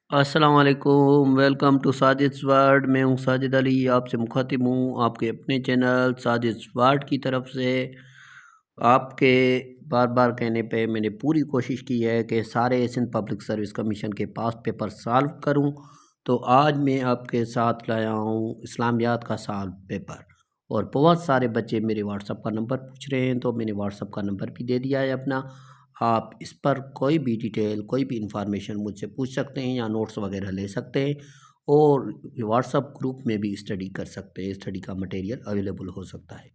अस्सलाम वालेकुम, welcome to Sajid world. मैं हूं साजिद अली, आपसे मुखातिब हूं आपके अपने चैनल साजिद वर्ल्ड की तरफ से। आपके बार बार कहने पे मैंने पूरी कोशिश की है कि सारे सिंध पब्लिक सर्विस कमीशन के पास पेपर सॉल्व करूं। तो आज मैं आपके साथ लाया हूं इस्लामियात का सॉल्व पेपर, और बहुत सारे बच्चे मेरे व्हाट्सअप का नंबर पूछ रहे हैं, तो मैंने व्हाट्सअप का नंबर भी दे दिया है अपना। आप इस पर कोई भी डिटेल, कोई भी इंफॉर्मेशन मुझसे पूछ सकते हैं या नोट्स वगैरह ले सकते हैं, और व्हाट्सअप ग्रुप में भी स्टडी कर सकते हैं। स्टडी का मटेरियल अवेलेबल हो सकता है,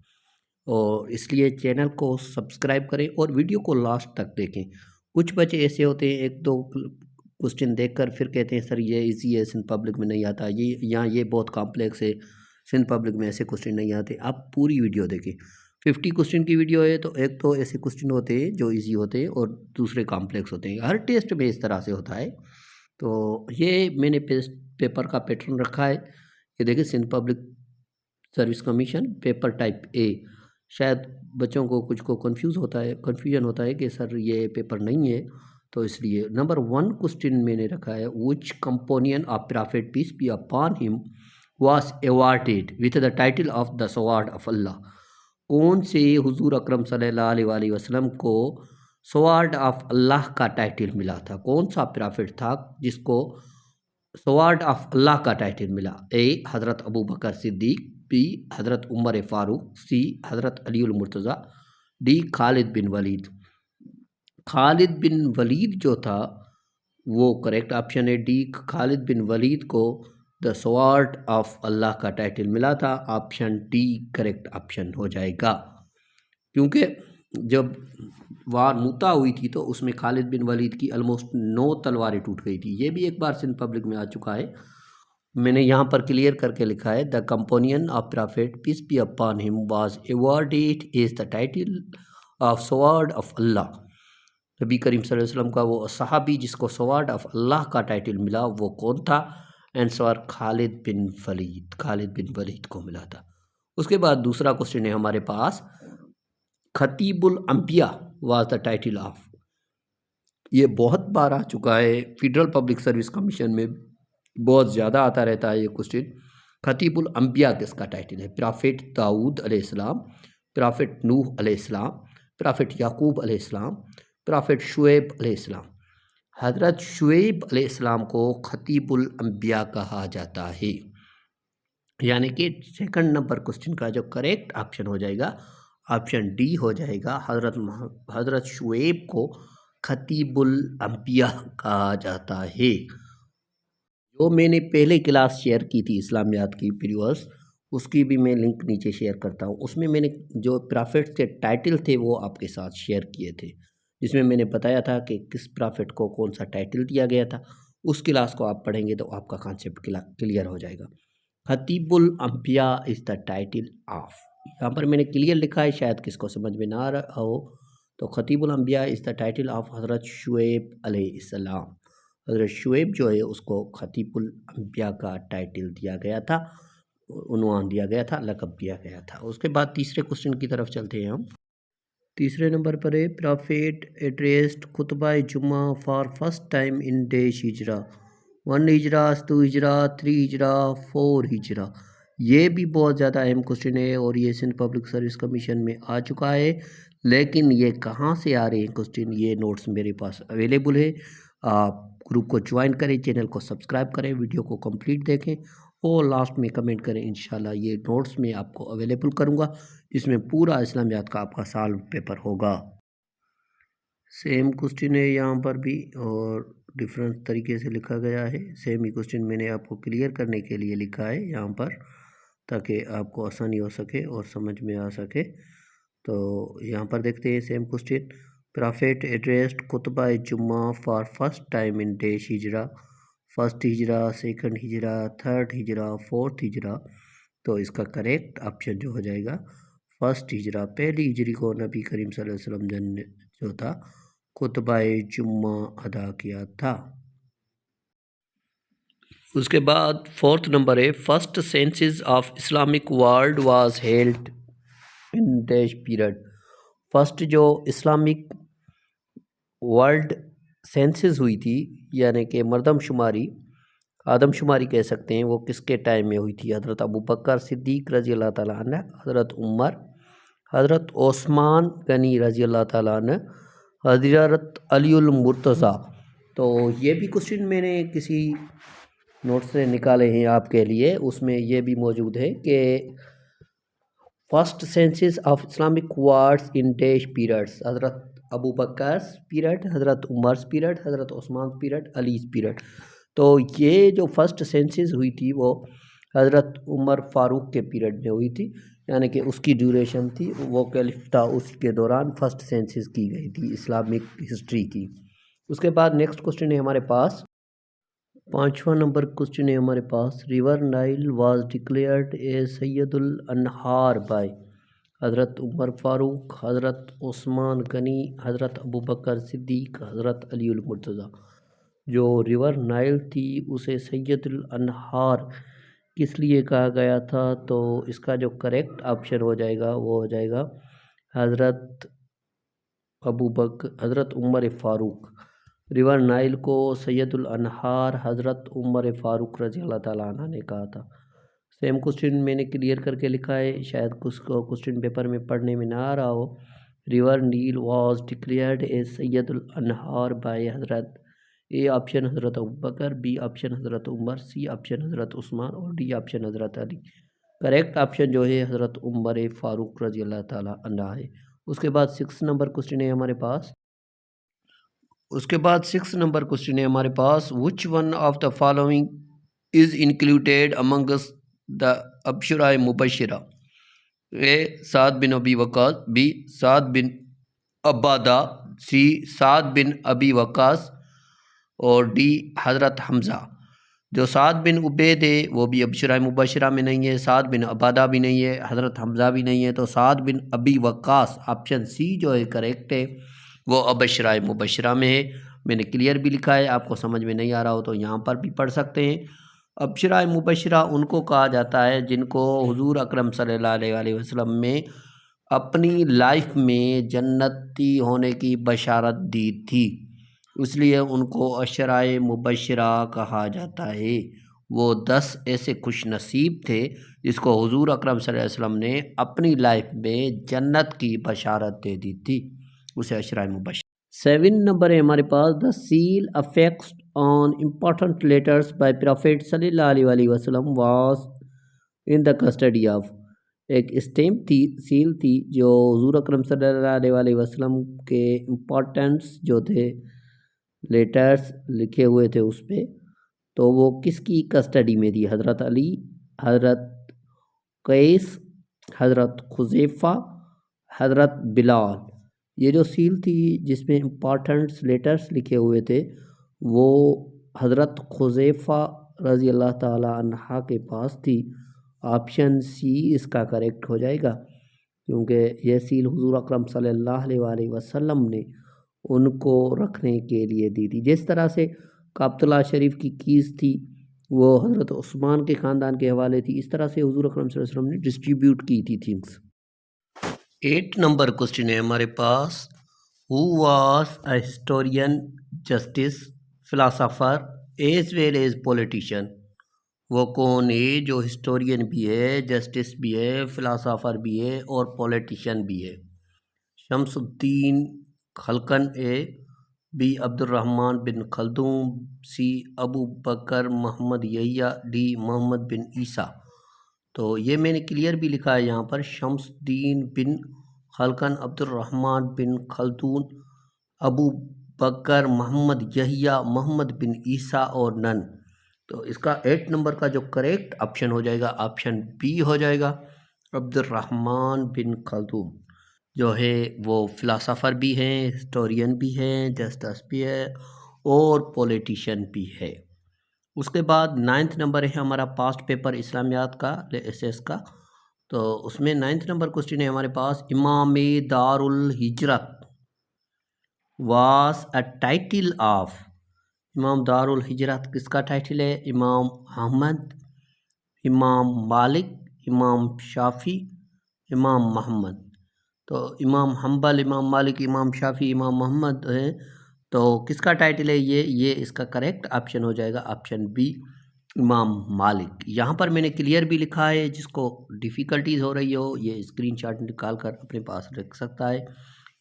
और इसलिए चैनल को सब्सक्राइब करें और वीडियो को लास्ट तक देखें। कुछ बच्चे ऐसे होते हैं, एक दो क्वेश्चन देखकर फिर कहते हैं सर ये इजी है, सिंध पब्लिक में नहीं आता, ये या ये बहुत कॉम्प्लेक्स है, सिंध पब्लिक में ऐसे क्वेश्चन नहीं आते। आप पूरी वीडियो देखें। 50 क्वेश्चन की वीडियो है, तो एक तो ऐसे क्वेश्चन होते हैं जो इजी होते हैं और दूसरे कॉम्प्लेक्स होते हैं। हर टेस्ट में इस तरह से होता है। तो ये मैंने पेपर का पैटर्न रखा है। ये देखिए, Sindh public service commission paper type A. शायद बच्चों को कुछ को कन्फ्यूजन होता है कि सर ये पेपर नहीं है, तो इसलिए नंबर 1 क्वेश्चन मैंने रखा है, which companion of prophet peace be upon him was awarded with the title of the sword of Allah. कौन से हुजूर अकरम सल्लल्लाहु अलैहि वसल्लम को स्वॉर्ड ऑफ अल्लाह का टाइटल मिला था? कौन सा प्रॉफिट था जिसको स्वॉर्ड ऑफ अल्लाह का टाइटल मिला? ए हज़रत अबू बकर सिद्दीक, बी हज़रत उमर फ़ारूक, सी हज़रत अलीउल मुर्तज़ा, डी खालिद बिन वलीद। खालिद बिन वलीद जो था वो करेक्ट ऑप्शन है, डी। खालिद बिन वलीद को द स्वॉर्ड ऑफ अल्लाह का टाइटल मिला था। ऑप्शन डी करेक्ट ऑप्शन हो जाएगा, क्योंकि जब वार मुता हुई थी तो उसमें खालिद बिन वलीद की ऑलमोस्ट 9 तलवारें टूट गई थी। ये भी एक बार सिंध पब्लिक में आ चुका है। मैंने यहाँ पर क्लियर करके लिखा है, the companion of prophet peace be upon him was awarded is the title of sword of Allah. नबी करीम सल्लल्लाहु अलैहि वसल्लम का वो सहाबी जिसको स्वॉर्ड ऑफ अल्लाह का टाइटल मिला वो कौन था? आंसर खालिद बिन वलीद। खालिद बिन वलीद को मिला था। उसके बाद दूसरा क्वेश्चन है हमारे पास, खतीबुल अंबिया वाज द टाइटल ऑफ। ये बहुत बार आ चुका है, फेडरल पब्लिक सर्विस कमीशन में बहुत ज़्यादा आता रहता है ये क्वेश्चन। खतीबुल अंबिया किसका टाइटल है? प्रॉफिट दाऊद अलैहिस्सलाम, प्रॉफिट नूह अलैहिस्सलाम, प्रॉफिट याकूब अलैहिस्सलाम, प्रॉफिट शुएब अलैहिस्सलाम। हज़रत शुएब अलैहिस्सलाम को खतीबुल अंबिया कहा जाता है। यानी कि सेकंड नंबर क्वेश्चन का जो करेक्ट ऑप्शन हो जाएगा, ऑप्शन डी हो जाएगा। हज़रत शुएब को खतीबुल अंबिया कहा जाता है। जो मैंने पहले क्लास शेयर की थी इस्लामियात की वीडियोस, उसकी भी मैं लिंक नीचे शेयर करता हूँ। उसमें मैंने जो प्रॉफिट के टाइटल थे वो आपके साथ शेयर किए थे, जिसमें मैंने बताया था कि किस प्रॉफिट को कौन सा टाइटल दिया गया था। उस क्लास को आप पढ़ेंगे तो आपका कॉन्सेप्ट क्लियर हो जाएगा। खतीबुल अंबिया इज़ द टाइटल ऑफ। यहाँ पर मैंने क्लियर लिखा है, शायद किसको समझ में ना आ रहा हो। तो खतीबुल अंबिया इज़ द टाइटल ऑफ हज़रत शुएब अलैहिस्सलाम। हज़रत शुएब जो है उसको खतीबुल अंबिया का टाइटल दिया गया था, उन्वान दिया गया था, लक़ब दिया गया था। उसके बाद तीसरे क्वेश्चन की तरफ चलते हैं हम। तीसरे नंबर पर है, profit addressed khutba jumma for first time in dash Hijra. 1 Hijra, 2 Hijra, 3 Hijra, 4 Hijra. ये भी बहुत ज़्यादा अहम क्वेश्चन है और ये सिंध पब्लिक सर्विस कमीशन में आ चुका है। लेकिन ये कहाँ से आ रहे हैं क्वेश्चन, ये नोट्स मेरे पास अवेलेबल है। आप ग्रुप को ज्वाइन करें, चैनल को सब्सक्राइब करें, वीडियो को कंप्लीट देखें और लास्ट में कमेंट करें। इंशाल्लाह ये नोट्स मैं आपको अवेलेबल करूँगा, इसमें पूरा इस्लामियात का आपका सॉल्व पेपर होगा। सेम क्वेश्चन है यहाँ पर भी, और डिफरेंट तरीके से लिखा गया है। सेम ही क्वेश्चन मैंने आपको क्लियर करने के लिए लिखा है यहाँ पर, ताकि आपको आसानी हो सके और समझ में आ सके। तो यहाँ पर देखते हैं same question, profit addressed khutba jumma for first time in dash Hijra. First Hijra, second Hijra, third Hijra, fourth Hijra. तो इसका करेक्ट ऑप्शन जो हो जाएगा फर्स्ट हिजरा। पहली हिजरी को नबी करीम सल्लल्लाहु अलैहि वसल्लम ने जो था खुतबा जुम्मा अदा किया था। उसके बाद फोर्थ नंबर है, first census of Islamic world was held in dash period. First जो इस्लामिक वर्ल्ड सेंसस हुई थी, यानी कि मरदमशुमारी, आदमशुमारी कह सकते हैं, वो किसके टाइम में हुई थी? हज़रत अबू बकर सिद्दीक़ रज़ी अल्लाह ताला अन्हु, हज़रत उमर, हज़रत ओस्मान गनी रज़ी अल्लाह ताला अन्हु, हज़रत अलीउल मुर्तज़ा। तो ये भी क्वेश्चन मैंने किसी नोट से निकाले हैं आपके लिए, उसमें ये भी मौजूद है कि first census of Islamic words in dash periods, हज़रत अबू बकर पीरियड, हज़रत उमर पीरियड, हज़रत उस्मान पीरियड, अली पीरियड। तो ये जो फर्स्ट सेंसस हुई थी वो हज़रत उमर फ़ारूक के पीरियड में हुई थी, यानी कि उसकी ड्यूरेशन थी, वो कैलिफ था, उसके दौरान फर्स्ट सेंसस की गई थी इस्लामिक हिस्ट्री की। उसके बाद नेक्स्ट क्वेश्चन है हमारे पास, 5वां नंबर क्वेश्चन है हमारे पास, river Nile was declared a Sayyidul Anhar by हज़रत उमर फ़ारूक, हज़रत उस्मान गनी, हज़रत अबू बकर सिद्दीक़, हज़रत अलीउल मुर्तज़ा। जो रिवर नाइल थी उसे सैयदुल अनहार किस लिए कहा गया था? तो इसका जो करेक्ट ऑप्शन हो जाएगा वो हो जाएगा हज़रत हज़रत उमर फ़ारूक। रिवर नाइल को सैयदुल अनहार हज़रत उमर फ़ारूक रज़ी अल्लाह ताला अन्हु ने कहा था। सेम क्वेश्चन मैंने क्लियर करके लिखा है, शायद कुछ को क्वेश्चन पेपर में पढ़ने में ना आ रहा हो। River Nile was declared as Sayyidul Anhar by हज़रत, ए ऑप्शन हज़रत अबू बकर, बी ऑप्शन हज़रत उमर, सी ऑप्शन हज़रत उस्मान और डी ऑप्शन हज़रत अली। करेक्ट ऑप्शन जो है हज़रत उमर फ़ारूक रज़ी अल्लाह ताला अन्हु है। उसके बाद 6 नंबर क्वेश्चन है हमारे पास, which one of the following is included amongst the Ashara Mubashara? A Saad bin Abi Waqqas, B Saad bin Ubada, C Saad bin Abi Waqqas और डी हज़रत हमज़ा। जो साद बिन उबैद है वो भी अबशरा मुबशरा में नहीं है, साद बिन अबादा भी नहीं है, हज़रत हमज़ा भी नहीं है, तो साद बिन अबी वक़ास ऑप्शन सी जो है करेक्ट है, वो अबशरा मुबशरा में है। मैंने क्लियर भी लिखा है, आपको समझ में नहीं आ रहा हो तो यहाँ पर भी पढ़ सकते हैं। अबशरा मुबशरा उनको कहा जाता है जिनको हुजूर अकरम सल्लल्लाहु अलैहि वसल्लम में अपनी लाइफ में जन्नती होने की बशारत दी थी, इसलिए उनको अशराए मुबशरा कहा जाता है। वो 10 ऐसे खुश नसीब थे जिसको हुजूर अकरम सल्लल्लाहु अलैहि वसल्लम ने अपनी लाइफ में जन्नत की बशारत दे दी थी, उसे अशराए मुबशरा। 7 नंबर है हमारे पास, the seal affects on important letters by prophet सल्लल्लाहु अलैहि वसल्लम was in the custody of. एक स्टैम्प थी, सील थी जो हुजूर अकरम सल्लल्लाहु अलैहि वसल्लम के इम्पोर्टेंट्स जो थे लेटर्स लिखे हुए थे उस पर, तो वो किसकी कस्टडी में थी? हज़रत अली, हज़रत कैस, हज़रत खुज़ैफ़ा, हज़रत बिलाल। ये जो सील थी जिसमें इम्पॉर्टेंट्स लेटर्स लिखे हुए थे वो हज़रत खुज़ैफ़ा रज़ी अल्लाह ताला अन्हा के पास थी। ऑप्शन सी इसका करेक्ट हो जाएगा, क्योंकि यह सील हुजूर अकरम सल्लल्लाहु अलैहि वसल्लम ने उनको रखने के लिए दी थी। जिस तरह से काबतुल्लाह शरीफ की कीज़ थी वो हज़रत उस्मान के ख़ानदान के हवाले थी, इस तरह से हुजूर अकरम सल्लल्लाहु अलैहि वसल्लम ने डिस्ट्रीब्यूट की थी थिंग्स। 8 नंबर क्वेश्चन है हमारे पास, who was a historian, justice, philosopher as well as politician? वो कौन है जो हिस्टोरियन भी है, जस्टिस भी है, फिलासफर भी है और पॉलिटिशियन भी है? शमसुद्दीन खलकन ए, बी अब्दुर्रहमान बिन खल्दून, सी अबू बकर मोहम्मद यहिया, डी मोहम्मद बिन ईसा। तो ये मैंने क्लियर भी लिखा है यहाँ पर, शमसुद्दीन बिन खलकन, अब्दुर्रहमान बिन खल्दून, अबू बकर, मोहम्मद यहिया, मोहम्मद बिन ईसा और नन। तो इसका 8 नंबर का जो करेक्ट ऑप्शन हो जाएगा ऑप्शन बी हो जाएगा, अब्दुर्रहमान बिन खल्दून जो है वो फिलासफ़र भी हैं, हिस्टोरियन भी हैं, जस्टिस भी है और पॉलिटिशियन भी है। उसके बाद 9th नंबर है हमारा पास्ट पेपर इस्लामियात का, एसएस का। तो उसमें 9th नंबर क्वेश्चन है हमारे पास, इमाम दारुल हिजरत वास अ टाइटल ऑफ। इमाम दारुल हिजरत किसका टाइटल है? इमाम अहमद, इमाम मालिक, इमाम शाफी, इमाम मोहम्मद। तो इमाम हम्बल, इमाम मालिक, इमाम शाफी, इमाम मोहम्मद है, तो किसका टाइटल है ये इसका करेक्ट ऑप्शन हो जाएगा ऑप्शन बी, इमाम मालिक। यहाँ पर मैंने क्लियर भी लिखा है, जिसको डिफ़िकल्टीज़ हो रही हो ये स्क्रीनशॉट निकाल कर अपने पास रख सकता है,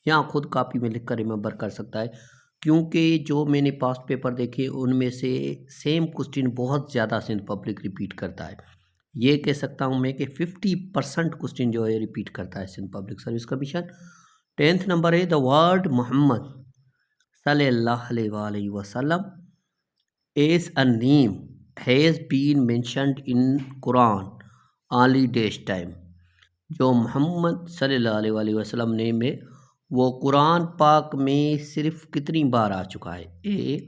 यहाँ खुद कॉपी में लिख कर रिमेंबर कर सकता है। क्योंकि जो मैंने पास्ट पेपर देखे उनमें से सेम क्वेश्चन बहुत ज़्यादा सिंध पब्लिक रिपीट करता है। ये कह सकता हूँ मैं कि 50% क्वेश्चन जो है रिपीट करता है Sindh public service commission. 10th number है द वर्ड मोहम्मद सल्लल्लाहु अलैहि वसल्लम as a name has been mentioned in Quran only dash time। जो मोहम्मद सल्लल्लाहु अलैहि वसल्लम नेम है वो कुरान पाक में सिर्फ कितनी बार आ चुका है? ए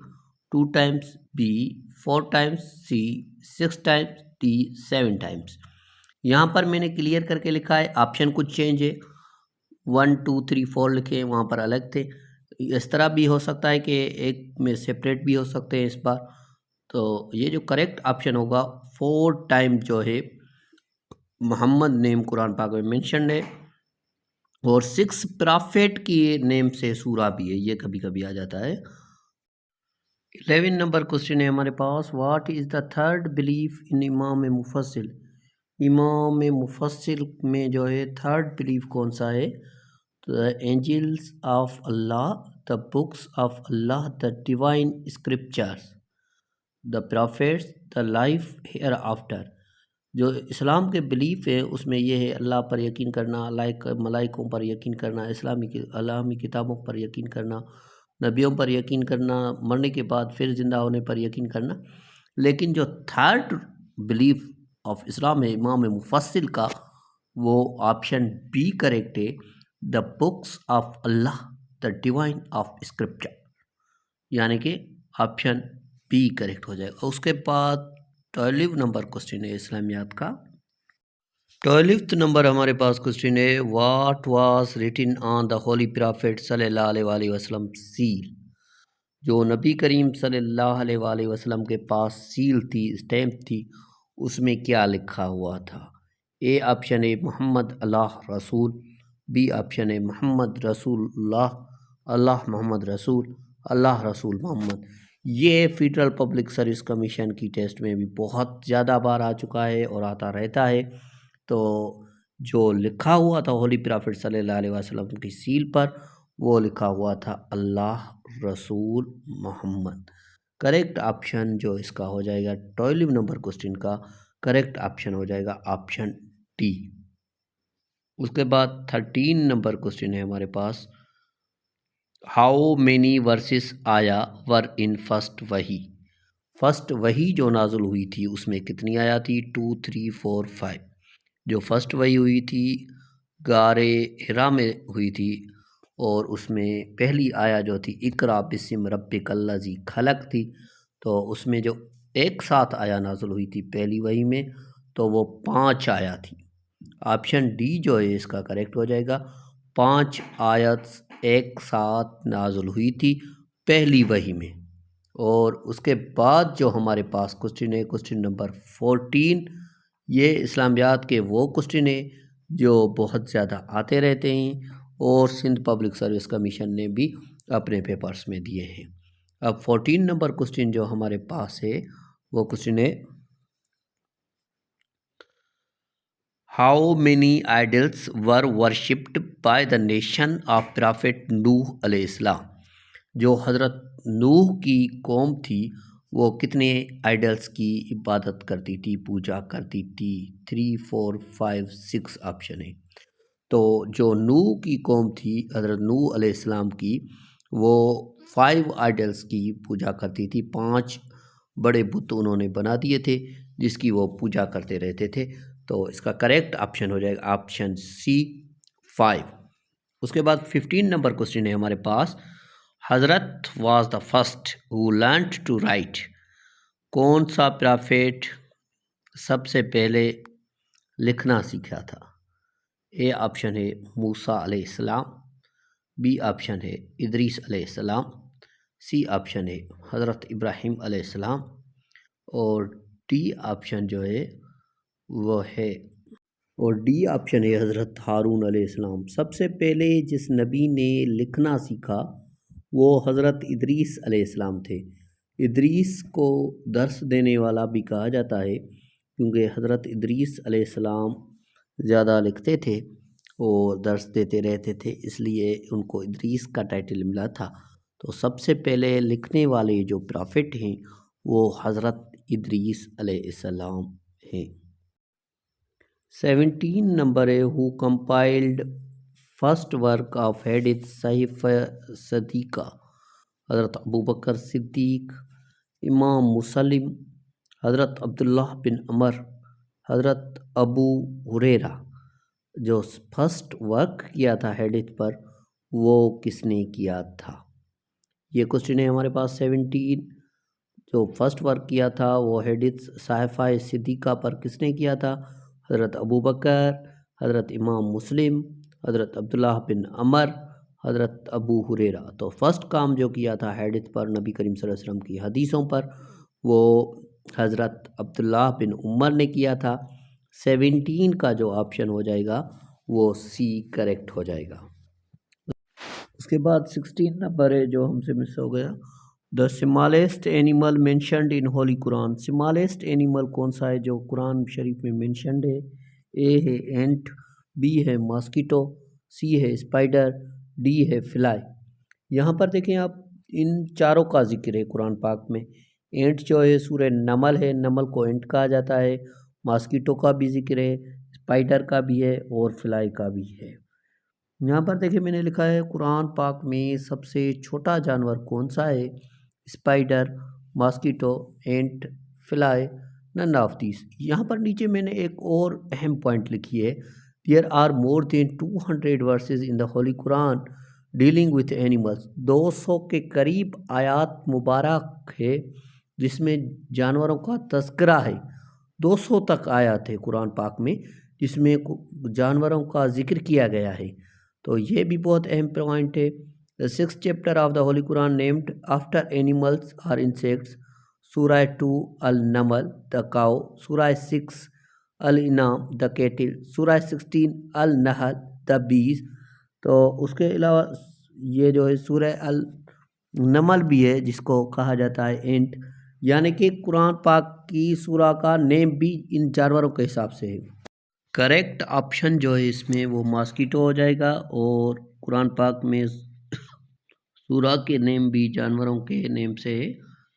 2 टाइम्स, बी 4 टाइम्स, सी 6 टाइम्स, डी 7 टाइम्स। यहाँ पर मैंने क्लियर करके लिखा है, ऑप्शन कुछ चेंज है, 1 2 3 4 लिखे, वहाँ पर अलग थे। इस तरह भी हो सकता है कि एक में सेपरेट भी हो सकते हैं इस बार। तो ये जो करेक्ट ऑप्शन होगा 4 टाइम जो है मोहम्मद नेम कुरान पाक में मेंशन है, और 6 प्रॉफिट की नेम से सूरा भी है, ये कभी कभी आ जाता है। 11 नंबर क्वेश्चन है हमारे पास, what is the third belief in Imam मुफस्सिल। इमाम मुफस्सिल में जो है थर्ड बिलीफ कौन सा है? The angels of Allah, the books of Allah, the divine scriptures, the prophets, the life hereafter. जो इस्लाम के बिलीफ है उसमें यह है अल्लाह पर यकीन करना, मलाइकों पर यकीन करना, इस्लामी किताबों पर यकीन करना, नबियों पर यकीन करना, मरने के बाद फिर ज़िंदा होने पर यकीन करना। लेकिन जो थर्ड बिलीफ ऑफ इस्लाम है इमाम मुफस्सिल का, वो ऑप्शन बी करेक्ट है, the books of Allah, the divine of scripture, यानी कि ऑप्शन बी करेक्ट हो जाएगा। उसके बाद 12 नंबर क्वेश्चन है इस्लामियात का। 12th नंबर हमारे पास क्वेश्चन है, what was written on the holy prophet सल्लल्लाहु अलैहि वसल्लम सील। जो नबी करीम सल्लल्लाहु अलैहि वसल्लम के पास सील थी, स्टैम्प थी, उसमें क्या लिखा हुआ था? ए ऑप्शन है मोहम्मद अल्लाह रसूल, बी ऑप्शन है मोहम्मद रसूलुल्लाह, अल्लाह मोहम्मद रसूल, अल्लाह रसूल मोहम्मद। ये फेडरल पब्लिक सर्विस कमीशन की टेस्ट में भी बहुत ज़्यादा बार आ चुका है और आता रहता है। तो जो लिखा हुआ था होली प्रॉफिट सल्लल्लाहु अलैहि वसल्लम की सील पर, वो लिखा हुआ था अल्लाह रसूल मोहम्मद। करेक्ट ऑप्शन जो इसका हो जाएगा 12 नंबर क्वेश्चन का करेक्ट ऑप्शन हो जाएगा ऑप्शन डी। उसके बाद 13 नंबर क्वेश्चन है हमारे पास, हाउ मेनी वर्सेस आया वर इन फर्स्ट वही। फर्स्ट वही जो नाजुल हुई थी उसमें कितनी आया थी? 2 3 4 5। जो फर्स्ट वही हुई थी गारे हिरा में हुई थी, और उसमें पहली आया जो थी इकरा बिस्म रब्बिकल्लज़ी खलक थी। तो उसमें जो एक साथ आया नाजुल हुई थी पहली वही में, तो वो 5 आया थी। ऑप्शन डी जो है इसका करेक्ट हो जाएगा, 5 आयत एक साथ नाजुल हुई थी पहली वही में। और उसके बाद जो हमारे पास क्वेश्चन है क्वेश्चन नंबर 14, ये इस्लामियात के वो क्वेश्चन है जो बहुत ज़्यादा आते रहते हैं और सिंध पब्लिक सर्विस कमीशन ने भी अपने पेपर्स में दिए हैं। अब 14 नंबर क्वेश्चन जो हमारे पास है वो क्वेश्चन है, how many idols were worshipped by the nation of prophet Nuh अलैहिस्सलाम। जो हज़रत नूह की कौम थी वो कितने आइडल्स की इबादत करती थी, पूजा करती थी? 3 4 5 6 ऑप्शन है। तो जो नूह की कौम थी हज़रत नूह अलैहिस्सलाम की, वो 5 आइडल्स की पूजा करती थी। 5 बड़े बुत उन्होंने बना दिए थे जिसकी वो पूजा करते रहते थे। तो इसका करेक्ट ऑप्शन हो जाएगा ऑप्शन सी 5। उसके बाद 15 नंबर क्वेश्चन है हमारे पास, हज़रत was the first who learned to write. कौन सा प्रॉफिट सबसे पहले लिखना सीखा था? ए ऑप्शन है मूसा अलैहिस्सलाम, बी ऑप्शन है इदरीस अलैहिस्सलाम, सी ऑप्शन है हज़रत इब्राहीम अलैहिस्सलाम, और डी ऑप्शन जो है वो है हज़रत हारून अलैहिस्सलाम। सबसे पहले जिस नबी ने लिखना सीखा वो हज़रत इदरीस अलैहिस्सलाम थे। इदरीस को दर्स देने वाला भी कहा जाता है क्योंकि हज़रत इदरीस अलैहिस्सलाम ज़्यादा लिखते थे और दर्स देते रहते थे, इसलिए उनको इदरीस का टाइटल मिला था। तो सबसे पहले लिखने वाले जो प्रॉफिट हैं वो हज़रत इदरीस अलैहिस्सलाम हैं। 17 नंबर है who compiled first work of hadith सहीफ सदीक़ा। हज़रत अबू बकर सिद्दीक, इमाम मुसलिम, हज़रत अब्दुल्लाह बिन अमर, हज़रत अबू हुरैरा। जो फर्स्ट वर्क किया था हैडिथ पर वो किसने किया था? ये क्वेश्चन है हमारे पास 17। जो फर्स्ट वर्क किया था वो हैडिथ सहीफ़ा सिद्दीक़ा पर किसने किया था? हज़रत अबू बकर, हज़रत इमाम मुस्लिम, हज़रत अब्दुल्लाह बिन अमर, हज़रत अबू हुरैरा। तो फर्स्ट काम जो किया था हैडिथ पर नबी करीम सल्लल्लाहु अलैहि वसल्लम की हदीसों पर वो हज़रत अब्दुल्लाह बिन उमर ने किया था। 17 का जो ऑप्शन हो जाएगा वो सी करेक्ट हो जाएगा। उसके बाद 16 नंबर है जो हमसे मिस हो गया। The smallest animal mentioned in Holi Quran. Smallest animal कौन सा है जो कुरान शरीफ में मेंशनड है? ए है एंट, बी है मॉस्किटो, सी है स्पाइडर, डी है फ्लाई। यहाँ पर देखें आप, इन चारों का जिक्र है कुरान पाक में। एंट जो है सूरह नमल है, नमल को एंट कहा जाता है। मॉस्किटो का भी जिक्र है, स्पाइडर का भी है और फ्लाई का भी है। यहाँ पर देखिए मैंने लिखा है कुरान पाक में सबसे छोटा जानवर कौन सा है? Spider, mosquito, ant, fly, none of this. यहाँ पर नीचे मैंने एक और अहम पॉइंट लिखी है, there are more than 200 verses in the holy Quran dealing with animals. 200 के करीब आयात मुबारक है जिसमें जानवरों का तस्करा है। 200 तक आयात है कुरान पाक में जिसमें जानवरों का जिक्र किया गया है। तो ये भी बहुत अहम पॉइंट है। The 6th chapter of the holy Quran named after animals or insects. सूरह 2 अल नमल द काउ, सूरह 6 अल इनाम द कैटिल, सूरह 16 अल नहल द बीज। तो उसके अलावा ये जो है सूरह अल नमल भी है जिसको कहा जाता है एंट, यानी कि कुरान पाक की सूरह का नेम भी इन जानवरों के हिसाब से है। करेक्ट ऑप्शन जो है इसमें वो मॉस्किटो हो जाएगा और कुरान पाक में सूरा के नेम भी जानवरों के नेम से है,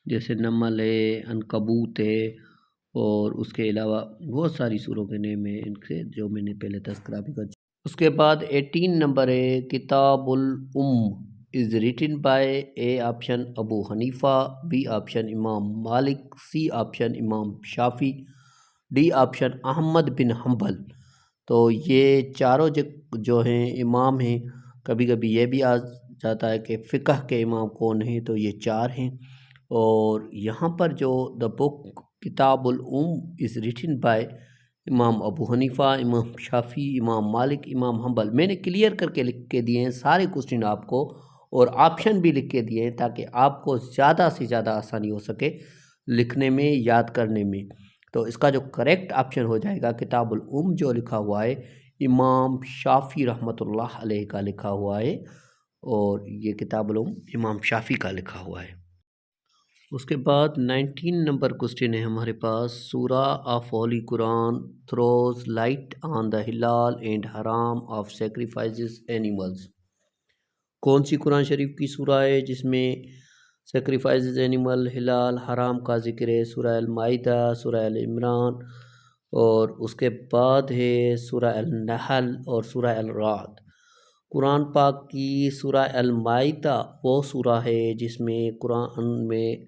जैसे नमल है, अनकबूत है और उसके अलावा बहुत सारी सूरों के नेम है इनसे जो मैंने पहले तस्करा भी कर। उसके बाद 18 नंबर है किताबुल is written by A option Abu Hanifa, B option Imam Malik, C option Imam Shafi, D option Ahmad bin Hanbal. तो ये चारों जो हैं इमाम हैं, कभी कभी ये भी आ जाता है कि फ़िक़ह के इमाम कौन हैं, तो ये चार हैं। और यहाँ पर जो द बुक किताबुल is written by Imam Abu Hanifa, इमाम शाफ़ी, इमाम मालिक, इमाम हम्बल। मैंने क्लियर करके लिख के दिए हैं सारे क्वेश्चन आपको और ऑप्शन भी लिख के दिए हैं ताकि आपको ज़्यादा से ज़्यादा आसानी हो सके लिखने में, याद करने में। तो इसका जो करेक्ट ऑप्शन हो जाएगा किताबुल जो लिखा हुआ है इमाम शाफ़ी रहमतुल्लाह अलैह का लिखा हुआ है और ये किताबुल इमाम शाफ़ी का लिखा हुआ है। उसके बाद 19 नंबर क्वेश्चन है हमारे पास, सूरा of Holi Quran throws light on the Hilal and हराम ऑफ सेक्रीफाइसेस एनिमल्स। कौन सी कुरान शरीफ की सूरा है जिसमें सेक्रीफाइसेस एनिमल, हिलाल, हराम का जिक्र है? सूरह अल माइदा, सूरह अल इमरान और उसके बाद है सूरह अल नहल और सूरह अल राद। कुरान पाक की सूरह अल माइदा वो सूरा है जिसमें कुरान में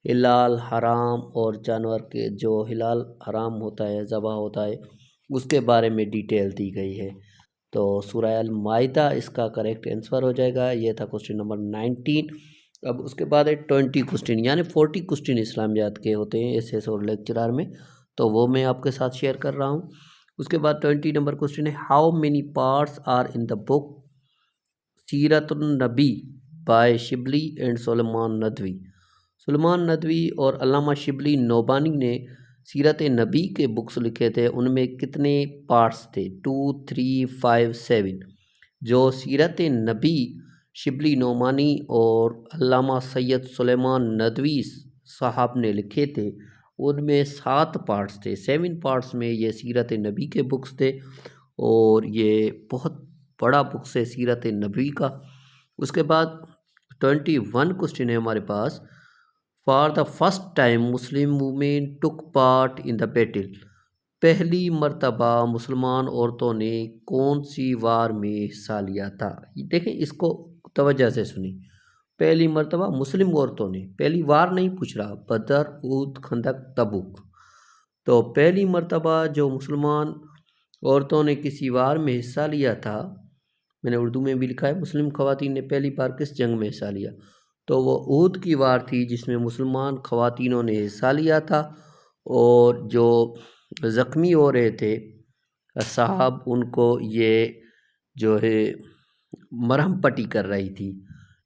हिलाल, हराम और जानवर के जो हिलाल हराम होता है, ज़बह होता है, उसके बारे में डिटेल दी गई है। तो सूरह अल माइदा इसका करेक्ट आंसर हो जाएगा। ये था क्वेश्चन नंबर 19। अब उसके बाद है 20 क्वेश्चन, यानी 40 क्वेश्चन इस्लामियात के होते हैं एसएस और लेक्चरार में, तो वो मैं आपके साथ शेयर कर रहा हूँ। उसके बाद 20 नंबर क्वेश्चन है, how many parts are in the book Seeratun Nabi by Shibli and Sulaiman Nadvi. Sulaiman Nadvi और अल्लामा शिबली नोबानी ने सीरत नबी के बुक्स लिखे थे, उनमें कितने पार्ट्स थे? 2, 3, 5, 7। जो सीरत नबी शिबली नोमानी और अल्लामा सैयद सुलेमान नदवी साहब ने लिखे थे। उनमें 7 पार्ट्स थे, 7 पार्ट्स में ये सीरत नबी के बुक्स थे और ये बहुत बड़ा बुक्स है सीरत नबी का। उसके बाद 21 क्वेश्चन है हमारे पास। For the first time Muslim women took part in the battle. पहली मर्तबा मुसलमान औरतों ने कौन सी वार में हिस्सा लिया था? देखें, इसको तवज्जो से सुनी। पहली मर्तबा मुस्लिम औरतों ने, पहली वार नहीं पूछ रहा, बदर, ऊद, खंदक, तबुक। तो पहली मर्तबा जो मुसलमान औरतों ने किसी वार में हिस्सा लिया था, मैंने उर्दू में भी लिखा है, मुस्लिम ख़वातीन ने पहली बार किस जंग में हिस्सा लिया? तो वो ऊद की वार थी जिसमें मुसलमान ख़वातीनों ने हिस्सा लिया था और जो ज़ख्मी हो रहे थे साहब, उनको ये जो है मरहम पट्टी कर रही थी,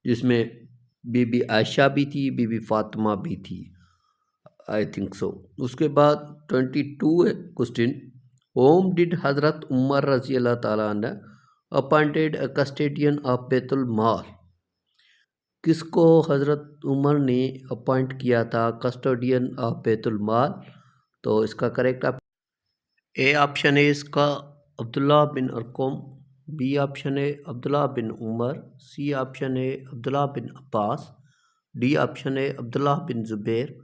जिसमें बीबी आयशा भी थी, बीबी फ़ातिमा भी थी, आई थिंक सो। उसके बाद 22 क्वेश्चन। होम डिड हज़रत उमर रज़ी अल्लाह ताला अन्हु अपॉइंटेड अ कस्टोडियन ऑफ बैतुल माल? किसको हज़रत उमर ने अपॉइंट किया था कस्टोडियन ऑफ बैतुल माल? तो इसका करेक्ट आप ए ऑप्शन है इसका अब्दुल्ला बिन अरकम, बी ऑप्शन है अब्दुल्ला बिन उमर, सी ऑप्शन है अब्दुल्ला बिन अब्बास, डी ऑप्शन है अब्दुल्ला बिन ज़ुबैर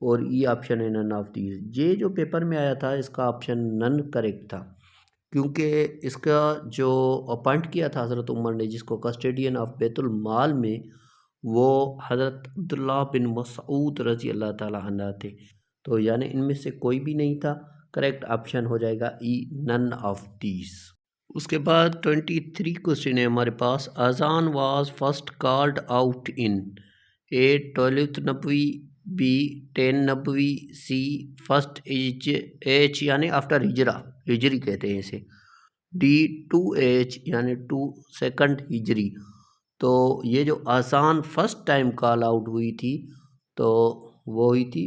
और ई ऑप्शन है नन ऑफ दीज। ये जो पेपर में आया था इसका ऑप्शन नन करेक्ट था, क्योंकि इसका जो अपॉइंट किया था हज़रत उमर ने जिसको कस्टोडियन ऑफ बैतुल माल में, वो हज़रत अब्दुल्ला बिन मसऊद रज़ी अल्लाह ताला अन्हु थे। तो यानी इनमें से कोई भी नहीं था। करेक्ट ऑप्शन हो जाएगा ई, नन ऑफ दीज। उसके बाद 23 क्वेश्चन है हमारे पास। अजान was first called out in A 12th नबवी, बी 10 नबवी, सी फर्स्ट एज यानी आफ्टर हिजरा, हिजरी कहते हैं इसे, डी 2H यानी 2 सेकंड हिजरी। तो ये जो आसान फर्स्ट टाइम कॉल आउट हुई थी तो वो हुई थी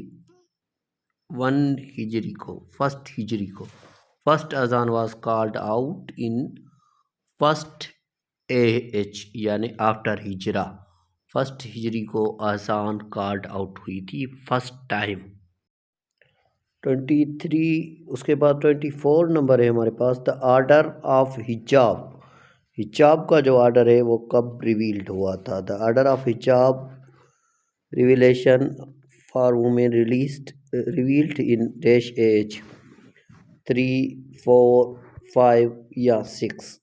1 हिजरी को, फर्स्ट हिजरी को। फर्स्ट अजान was called out in first AH यानी आफ्टर हिजरा। फर्स्ट हिजरी को अजान कॉल्ड आउट हुई थी फर्स्ट टाइम। 23 उसके बाद 24 नंबर है हमारे पास। द आर्डर ऑफ हिजाब। हिजाब का जो आर्डर है वो कब रिवील्ड हुआ था? The order of hijab revelation for women revealed in dash age 3, 4, 5 या 6।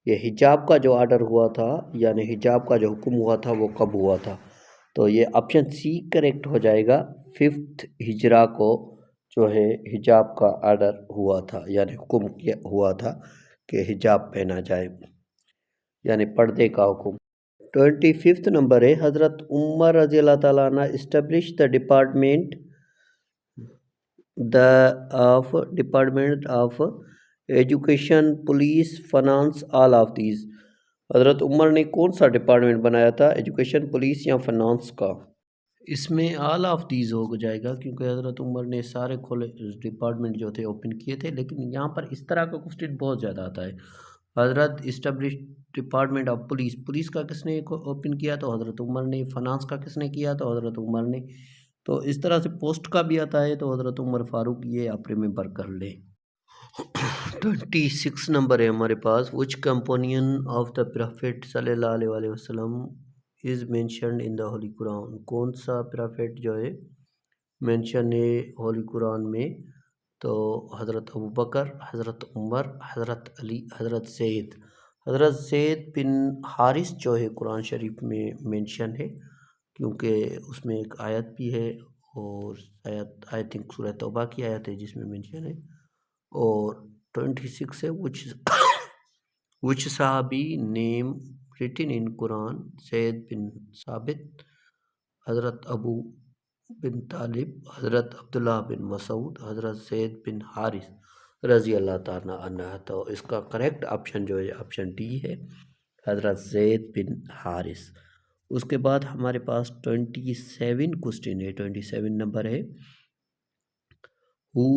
ये हिजाब का जो आर्डर हुआ था यानी हिजाब का जो हुक्म हुआ था वो कब हुआ था? तो ये ऑप्शन सी करेक्ट हो जाएगा। 5th हिजरा को जो है हिजाब का आर्डर हुआ था यानी हुक्म किया हुआ था कि हिजाब पहना जाए, यानी पर्दे का हुक्म। 25th नंबर है। हज़रत उमर रज़ी अल्लाह ताला अन्हु establish the department of education, police, finance, all of these. हज़रत उमर ने कौन सा डिपार्टमेंट बनाया था, एजुकेशन, पुलिस या फाइनेंस का? इसमें ऑल ऑफ दीज हो जाएगा, क्योंकि हज़रत उमर ने सारे खोले डिपार्टमेंट जो थे ओपन किए थे। लेकिन यहाँ पर इस तरह का क्वेश्चन बहुत ज़्यादा आता है। हज़रत establish department of police, police का किसने ओपन किया? तो हज़रत उमर ने। फाइनेंस का किसने किया? तो हज़रत उमर ने। तो इस तरह से पोस्ट का भी आता है तो हज़रत उमर फ़ारूक, ये आप रिमेंबर कर लें। 26 नंबर है हमारे पास। विच कंपोनियन ऑफ द प्रॉफिट सल्लल्लाहु अलैहि वसल्लम is mentioned in the holy Quran? कौन सा प्रॉफिट जो है मेंशन है होली कुरान में? तो हज़रत अबू बकर, हज़रत उमर, हज़रत अली, हज़रत सैद। हज़रत सैद बिन हारिस जो है कुरान शरीफ में मेंशन है, क्योंकि उसमें एक आयत भी है और आयत आई थिंक सूरह तौबा की आयत है जिसमें मेंशन है। और 26 है which sahabi name written in Quran? Syed बिन साबित, हज़रत अबू बिन तालिब, हज़रत अब्दुल्ला बिन मसूद, हज़रत सैद बिन हारिस रज़ी अल्लाह ताला अन्हु। तो इसका करेक्ट ऑप्शन जो है ऑप्शन डी है, हज़रत सैद बिन हारिस। उसके बाद हमारे पास 27 क्वेश्चन है। 27 नंबर है। Who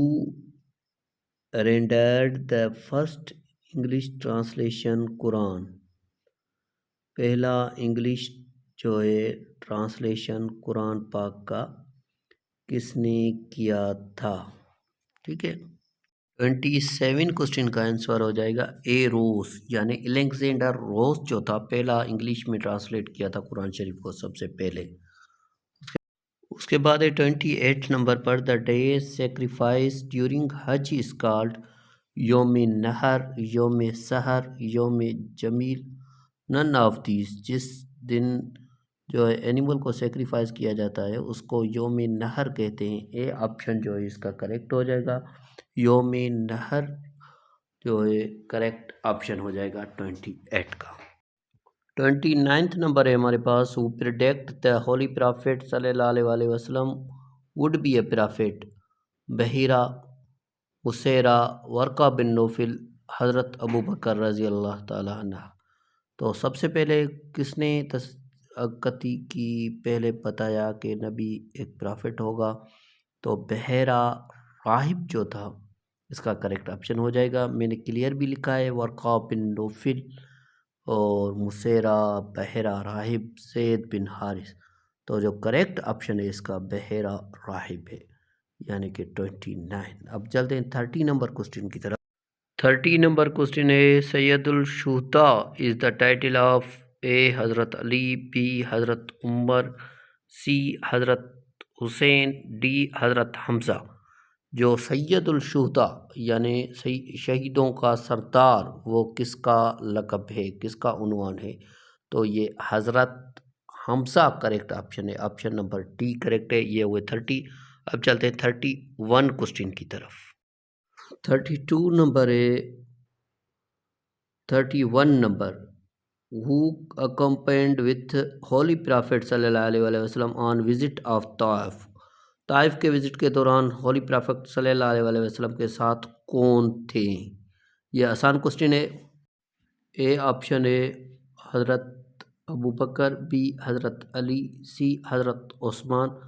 rendered the first English translation Quran? पहला इंग्लिश जो है ट्रांसलेशन कुरान पाक का किसने किया था? ठीक है। 27 क्वेश्चन का आंसर हो जाएगा ए रोस, यानी अलेक्जेंडर रोस जो था पहला इंग्लिश में ट्रांसलेट किया था कुरान शरीफ को सबसे पहले। उसके बाद है 28 नंबर पर द डे सेक्रीफाइस ड्यूरिंग हज इज कॉल्ड योम नहर, योम सहर, योम जमील। नन ऑफ दीज, जिस दिन जो है एनिमल को सेक्रीफाइस किया जाता है उसको योम नहर कहते हैं। ए ऑप्शन जो है इसका करेक्ट हो जाएगा। योम नहर जो है करेक्ट ऑप्शन हो जाएगा 28 का। 29th नंबर है हमारे पास who predict the holy prophet सल्लल्लाहु अलैहि वसल्लम would be a prophet? Bahira, Musaira, Waraqa bin Naufil, हज़रत अबू बकर रज़ी अल्लाह ताला अन्हा। तो सबसे पहले किसने तस्कती की पहले बताया कि नबी एक प्रॉफिट होगा? तो बहरा राहिब जो था इसका करेक्ट ऑप्शन हो जाएगा। मैंने क्लियर भी लिखा है वर्का बिन नौफिल और मुसैरा, बहरा राहिब, ज़ैद बिन हारिस। तो जो करेक्ट ऑप्शन है इसका बहरा राहिब है, यानी कि 29। अब चलते हैं 30 नंबर क्वेश्चन की तरफ। 30 नंबर क्वेश्चन है सैयदुल शुहदा इज़ द टाइटल ऑफ ए हज़रत अली, बी हज़रत उमर, सी हज़रत हुसैन, डी हज़रत हमज़ा। जो सैयदुल शुहदा यानी शहीदों का सरदार, वो किसका लक़ब है, किसका उन्वान है? तो ये हज़रत हमज़ा करेक्ट ऑप्शन है। ऑप्शन नंबर डी करेक्ट है। ये हुए 30। अब चलते हैं 31 क्वेश्चन की तरफ। 32 नंबर है 31 number who accompanied with holy prophet सल्लल्लाहु अलैहि वसल्लम on visit of Taif? Taif के विजिट के दौरान होली प्रॉफिट सल्लल्लाहु अलैहि वसल्लम के साथ कौन थे? यह आसान क्वेश्चन है। ए ऑप्शन है हज़रत अबू बकर, बी हज़रत अली, सी हज़रत उस्मान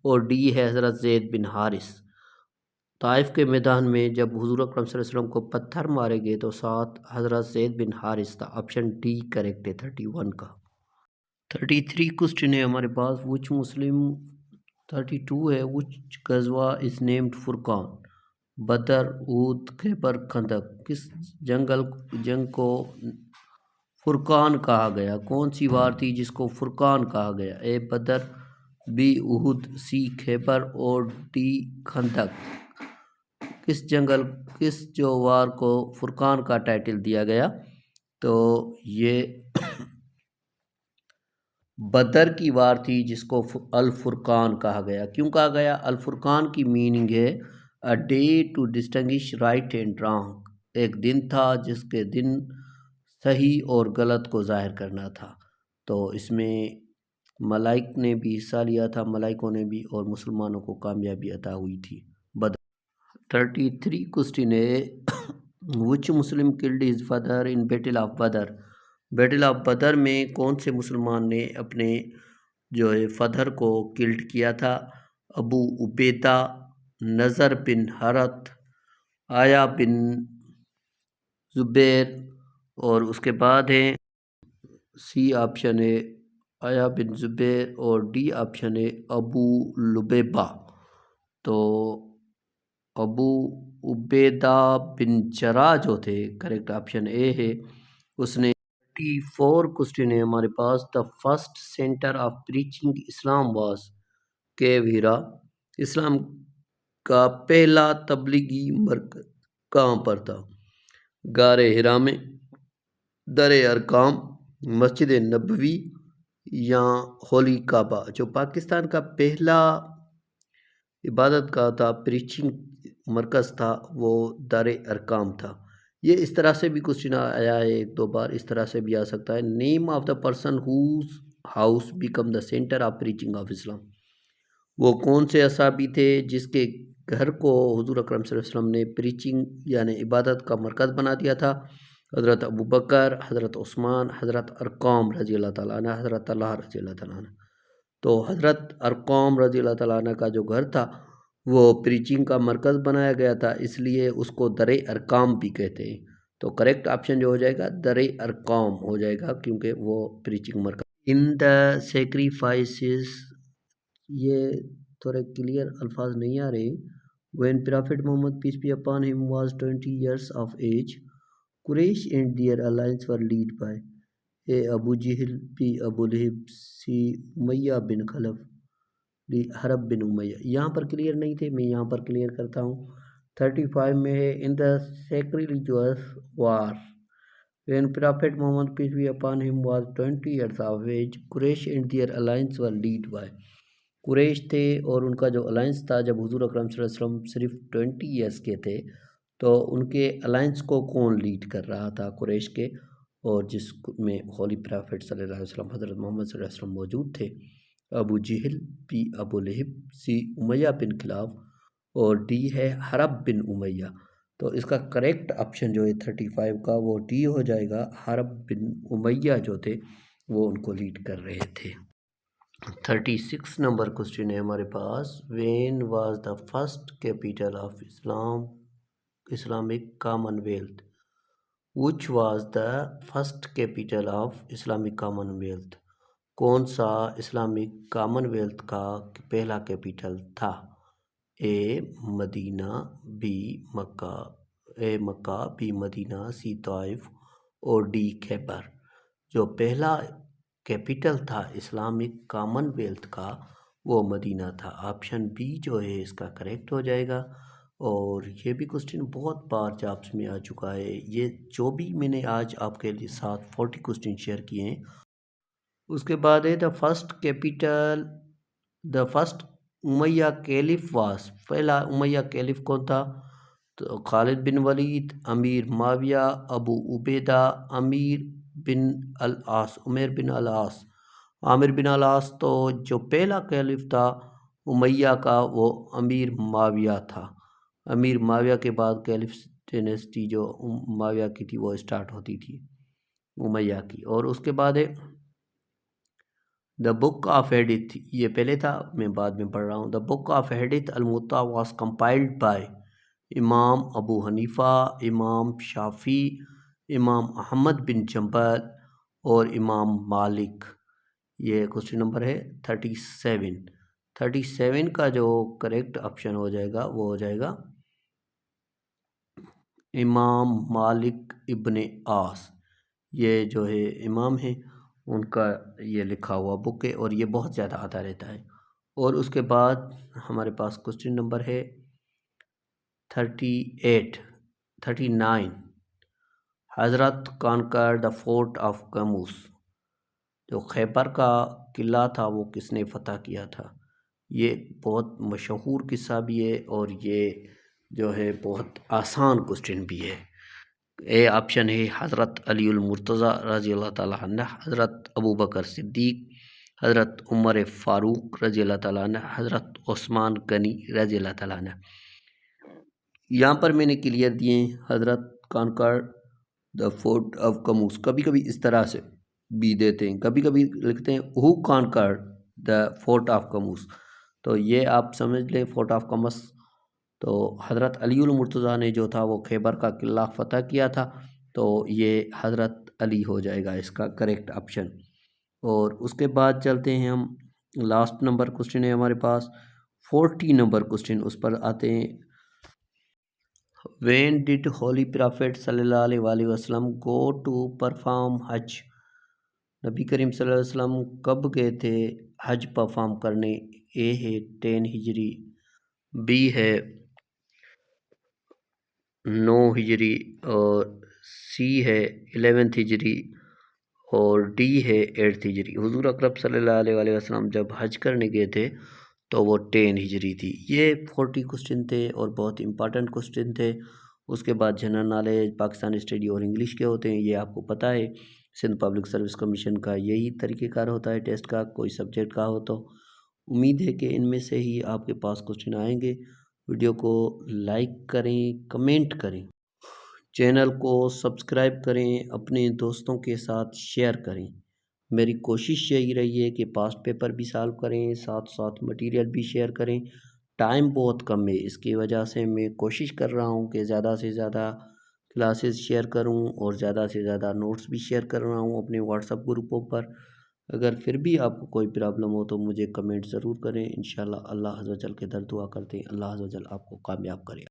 और डी है हज़रत ज़ैद बिन हारिस। ताइफ के मैदान में जब हुज़ूर अकरम सल्लल्लाहु अलैहि वसल्लम को पत्थर मारे गए तो साथ हज़रत ज़ैद बिन हारिस था। ऑप्शन डी करेक्ट है 31 का। 33 क्वेश्चन है हमारे पास विच मुस्लिम 32 है विच गज़वा इज़ नेम्ड फुरकान? बदर, ऊद, खैबर, खंदक। किस जंग को फुरकान कहा गया? कौन सी वार थी जिसको फुरकान कहा गया? ए बदर, बी उहुद, सी खैबर और डी खंदक। किस जो वार को फुरकान का टाइटल दिया गया? तो ये बदर की वार थी जिसको अल फुरकान कहा गया। क्यों कहा गया? अल फुरकान की मीनिंग है a day to distinguish right and wrong. एक दिन था जिसके दिन सही और गलत को जाहिर करना था। तो इसमें मलाइक ने भी हिस्सा लिया था, मलाइकों ने भी, और मुसलमानों को कामयाबी अता हुई थी। 33 क्वेश्चन है which Muslim killed his father in battle of Badr? Battle of Badr में कौन से मुसलमान ने अपने जो है फादर को किल्ड किया था? अबू उबैदा, नज़र बिन हरत, आया बिन ज़ुबैर और उसके बाद है सी ऑप्शन है आया बिन ज़ुबैर और डी ऑप्शन है अबू लुबैबा। तो अबू उबैदा बिन जरा जो थे करेक्ट ऑप्शन ए है। उसने 34 क्वेश्चन है हमारे पास the first centre of preaching Islam was के वीरा? इस्लाम का पहला तबलीगी मरकज़ कहाँ पर था? गारे हिरा में, दरे अरकाम, मस्जिद नबवी या होली काबा? जो पाकिस्तान का पहला इबादत का था, प्रीचिंग मरकज़ था, वो दारे अरकाम था। ये इस तरह से भी क्वेश्चन आया है एक दो बार, इस तरह से भी आ सकता है। Name of the person whose house become the centre of preaching of Islam? वो कौन से असहाबी थे जिसके घर को हुजूर अकरम सल्लल्लाहु अलैहि वसल्लम ने प्रीचिंग यानी इबादत का मरकज़ बना दिया था? हज़रत अबू बकर, हज़रत उस्मान, हज़रत अरकाम रज़ी अल्लाह ताला अन्हु, हज़रत तलहा रज़ी अल्लाह ताला अन्हु। तो हज़रत अरकाम रज़ी अल्लाह ताला अन्हु का जो घर था वो प्रीचिंग का मरकज़ बनाया गया था, इसलिए उसको दरे अरकाम भी कहते हैं। तो करेक्ट ऑप्शन जो हो जाएगा दरे अरकौम हो जाएगा, क्योंकि वो preaching Markaz. In the sacrifices, ये थोड़े क्लियर अल्फाज नहीं आ रहे। When Prophet Muhammad peace be upon him was 20 years of age, Quraysh and their alliance were led by A. Abu Jahl, B. Abu Lahab, C. Umayya bin Khalaf, D. Harb bin Umayya। यहाँ पर clear नहीं थे, मैं यहाँ पर clear करता हूँ। 35 में है in the sacrilegious war when Prophet Muhammad peace be upon him was 20 years of age, Quraysh and their alliance were led by। कुरैश थे और उनका जो अलायंस था, जब हुजूर अकरम सल्लल्लाहु अलैहि वसल्लम सिर्फ 20 ईयर्स के थे, तो उनके अलायंस को कौन लीड कर रहा था कुरैश के, और जिसमें होली प्रॉफिट सल्लल्लाहु अलैहि वसल्लम हज़रत मोहम्मद सल्लल्लाहु अलैहि वसल्लम मौजूद थे। अबू जहल, बी अबू लहब, सी उमैया बिन खिलाफ, और डी है हरब बिन उमैया। तो इसका करेक्ट ऑप्शन जो है 35 का वो डी हो जाएगा। हरब बिन उमैया जो थे वो उनको लीड कर रहे थे। 36 नंबर क्वेश्चन है हमारे पास। When was the first capital of Islamic commonwealth? Which was the first capital of Islamic commonwealth? कौन सा इस्लामिक कॉमनवेल्थ का पहला कैपिटल था? A Medina, B Mecca, A Mecca, B Medina, C Taif, और D Khaibar. जो पहला capital था Islamic commonwealth का वो मदीना था। ऑप्शन बी जो है इसका करेक्ट हो जाएगा। और ये भी क्वेश्चन बहुत बार जॉब्स में आ चुका है। ये जो भी मैंने आज आपके लिए साथ 40 क्वेश्चन शेयर किए हैं। उसके बाद है द फर्स्ट उमैया कैलिफ वास। पहला उमैया कैलिफ कौन था? तो खालिद बिन वलीद, अमीर माविया, अबू उबैदा, अमीर बिन अल आस, उमर बिन अल आस, आमिर बिन अल आस। तो जो पहला कैलिफ था उमैया का वो अमीर माविया था। अमीर माविया के बाद कैलिफ डायनेस्टी जो माविया की थी वो स्टार्ट होती थी, उमैया की। और उसके बाद है द बुक ऑफ हेडिथ, ये पहले था, मैं बाद में पढ़ रहा हूँ। द बुक ऑफ हेडिथ अलमुत्ता was compiled by Imam Abu Hanifa, इमाम शाफ़ी, इमाम अहमद बिन जंबल और इमाम मालिक। ये क्वेश्चन नंबर है 37। 37 का जो करेक्ट ऑप्शन हो जाएगा वो हो जाएगा इमाम मालिक इब्ने आस। ये जो है इमाम है उनका ये लिखा हुआ बुक है और ये बहुत ज़्यादा आता रहता है। और उसके बाद हमारे पास क्वेश्चन नंबर है 39। हज़रत कानकर द फोर्ट ऑफ कमूस, जो खैबर का किला था वो किसने फ़तह किया था? ये बहुत मशहूर किस्सा भी है और ये जो है बहुत आसान क्वेश्चन भी है। ए ऑप्शन है हज़रत अलीउल मुर्तज़ा रज़ी अल्लाह ताला अन्हु, हज़रत अबू बकर सिद्दीक, हज़रत उमर फ़ारूक रज़ी अल्लाह ताला अन्हु, हज़रत उस्मान गनी रज़ी अल्लाह ताला अन्हु। यहाँ पर मैंने क्लियर दिए हज़रत कानकर द फोर्ट ऑफ कमूस। कभी कभी इस तरह से भी देते हैं, कभी कभी लिखते हैं हु कानकर द फोर्ट ऑफ कमूस। तो ये आप समझ लें फोर्ट ऑफ कमस। तो हज़रत अलीउल मुर्तज़ा ने जो था वो खैबर का किला फ़तह किया था, तो ये हज़रत अली हो जाएगा इसका करेक्ट ऑप्शन। और उसके बाद चलते हैं हम, लास्ट नंबर क्वेश्चन है हमारे पास 40 नंबर क्वेश्चन, उस पर आते हैं। When did Holy Prophet सल्लल्लाहु अलैहि वसल्लम go to perform हज? नबी करीम सल्लल्लाहु अलैहि वसल्लम कब गए थे हज परफॉर्म करने? ए है 10 हिजरी, बी है 9 हिजरी, और सी है 11 हिजरी, और डी है 8 हिजरी। हुजूर अकरम सल्लल्लाहु अलैहि वसल्लम जब हज करने गए थे तो वो 10 हिजरी थी। ये 40 क्वेश्चन थे और बहुत इंपॉर्टेंट क्वेश्चन थे। उसके बाद जनरल नॉलेज, पाकिस्तानी स्टडी और इंग्लिश के होते हैं, ये आपको पता है। सिंध पब्लिक सर्विस कमीशन का यही तरीक़ेकार होता है टेस्ट का, कोई सब्जेक्ट का हो तो। उम्मीद है कि इनमें से ही आपके पास क्वेश्चन आएंगे। वीडियो को लाइक करें, कमेंट करें, चैनल को सब्सक्राइब करें, अपने दोस्तों के साथ शेयर करें। मेरी कोशिश यही रही है कि पास्ट पेपर भी सॉल्व करें, साथ साथ मटेरियल भी शेयर करें। टाइम बहुत कम है, इसकी वजह से मैं कोशिश कर रहा हूँ कि ज़्यादा से ज़्यादा क्लासेस शेयर करूं और ज़्यादा से ज़्यादा नोट्स भी शेयर कर रहा हूं अपने व्हाट्सएप ग्रुपों पर। अगर फिर भी आपको कोई प्रॉब्लम हो तो मुझे कमेंट ज़रूर करें। इंशाल्लाह अल्लाह अज़्ज़ व जल के दर दुआ करते हैं, अल्लाह अज़्ज़ व जल आपको कामयाब करे।